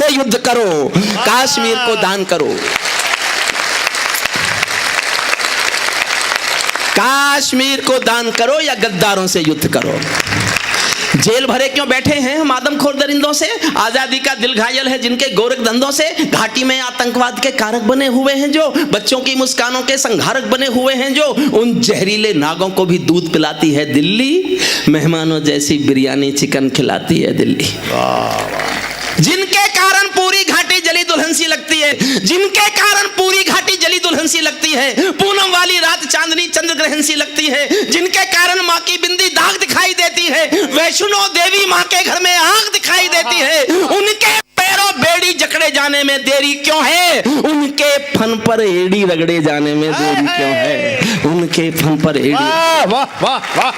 से युद्ध करो, कश्मीर को दान करो। कश्मीर को दान करो या गद्दारों से युद्ध करो। जेल भरे क्यों बैठे हैं हम आदमखोर दरिंदों से? आजादी का दिल घायल है जिनके गोरख धंधों से। घाटी में आतंकवाद के कारक बने हुए हैं जो, बच्चों की मुस्कानों के संहारक बने हुए हैं जो, उन जहरीले नागों को भी दूध पिलाती है दिल्ली, मेहमानों जैसी बिरयानी चिकन खिलाती है दिल्ली। जिनके कारण पूरी घाटी जली दुल्हन सी लगती है, जिनके कारण पूरी घाटी जली दुल्हन सी लगती है, पूनम वाली रात चांदनी चंद्र ग्रहण सी लगती है, जिनके कारण माँ की बिंदी दाग दिखाई देती है, वैष्णो देवी माँ के घर में आग दिखाई देती है, उनके पैरों बेड़ी जकड़े जाने में देरी क्यों है? उनके फन पर एड़ी रगड़े जाने में देरी क्यों है? उनके फन पर एड़ी। वाह वाह वाह।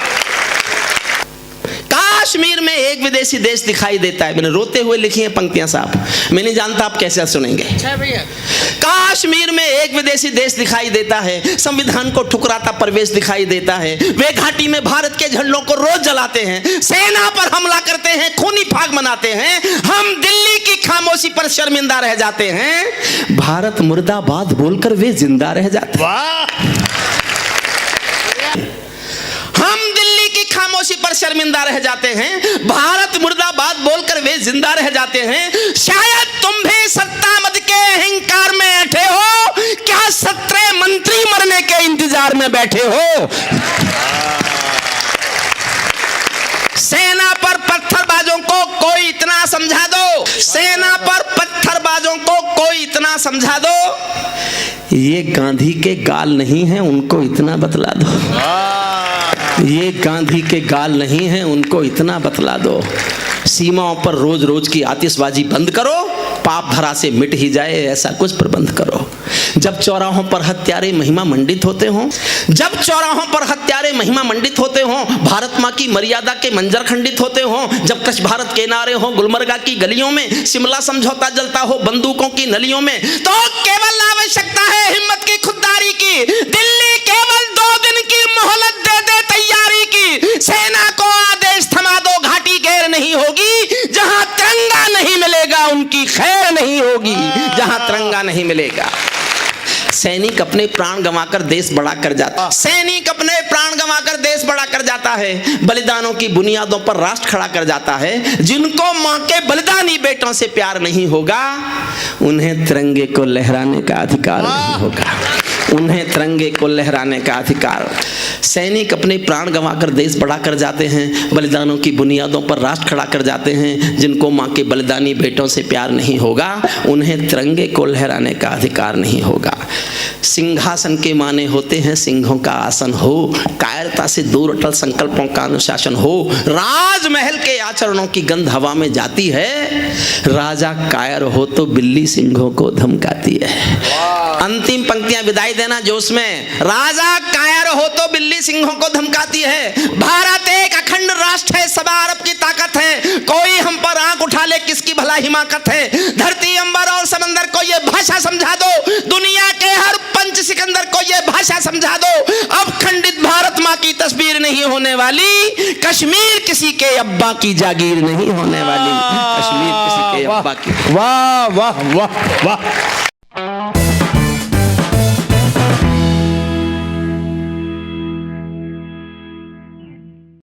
कश्मीर में एक विदेशी देश दिखाई देता है। मैंने रोते हुए लिखी हैं पंक्तियां साहब, मैं नहीं जानता आप कैसे सुनेंगे। कश्मीर में एक विदेशी देश दिखाई देता है, संविधान को ठुकराता प्रवेश दिखाई देता है। वे घाटी में भारत के झंडों को रोज जलाते हैं, सेना पर हमला करते हैं, खूनी फाग मनाते हैं। हम दिल्ली की खामोशी पर शर्मिंदा रह जाते हैं, भारत मुर्दाबाद बोलकर वे जिंदा रह जाते हैं। हम दिल्ली की खामोशी पर शर्मिंदा रह जाते हैं, भारत मुर्दाबाद बोलकर वे जिंदा रह जाते हैं। शायद तुम भी सत्ता मद के अहंकार में बैठे हो, क्या 17 मंत्री मरने के इंतजार में बैठे हो? सेना पर पत्थरबाजों को कोई इतना समझा दो, सेना पर पत्थरबाजों को कोई इतना समझा दो, ये गांधी के गाल नहीं है, उनको इतना बतला दो। ये गांधी के गाल नहीं है, उनको इतना बतला दो। सीमाओं पर रोज रोज की आतिशबाजी बंद करो, पाप धरा से मिट ही जाए ऐसा कुछ प्रबंध करो। जब चौराहों पर हत्यारे महिमा मंडित होते हों, जब चौराहों पर हत्यारे महिमा मंडित होते हों, भारत माँ की मर्यादा के मंजर खंडित होते हों, जब कच्छ भारत के नारे हों गुलमर्गा की गलियों में, शिमला समझौता जलता हो बंदूकों की नलियों में, तो केवल आवश्यकता है हिम्मत की, खुददारी की। दिल्ली केवल 2 दिन की मोहलत दे दे तैयारी की। सेना को आदेश थमा दो, घाटी गैर नहीं होगी। जहां तिरंगा नहीं मिलेगा उनकी खैर नहीं होगी, जहां तिरंगा नहीं मिलेगा। सैनिक अपने प्राण गंवाकर देश बड़ा कर जाता, सैनिक अपने प्राण गंवाकर देश बड़ा कर जाता है, बलिदानों की बुनियादों पर राष्ट्र खड़ा कर जाता है। जिनको मां के बलिदानी बेटों से प्यार नहीं होगा, उन्हें तिरंगे को लहराने का अधिकार नहीं होगा, उन्हें तिरंगे को लहराने का अधिकार। सैनिक अपने प्राण गंवाकर देश बड़ा कर जाते हैं, बलिदानों की बुनियादों पर राष्ट्र खड़ा कर जाते हैं। जिनको माँ के बलिदानी बेटों से प्यार नहीं होगा, उन्हें तिरंगे को लहराने का अधिकार नहीं होगा। सिंहासन के माने होते हैं सिंहों का आसन हो, कायरता से दूर अटल संकल्पों का अनुशासन हो। राजमहल के आचरणों की गंध हवा में जाती है, राजा कायर हो तो बिल्ली सिंहों को धमकाती है। अंतिम पंक्तियां विदाई देना जोश में। राजा कायर हो तो बिल्ली सिंहों को धमकाती है। भारत एक अखंड राष्ट्र है, सवा अरब की ताकत है, कोई हम पर आंख उठा ले किसकी भला हिमाकत है। धरती अंबर और समंदर को ये भाषा समझा दो, दुनिया के हर पंच सिकंदर को ये भाषा समझा दो। अब खंडित भारत माँ की तस्वीर नहीं होने वाली, कश्मीर किसी के अब्बा की जागीर नहीं होने वाली, कश्मीर किसी के अब्बा की। वाह वाह वाह वाह।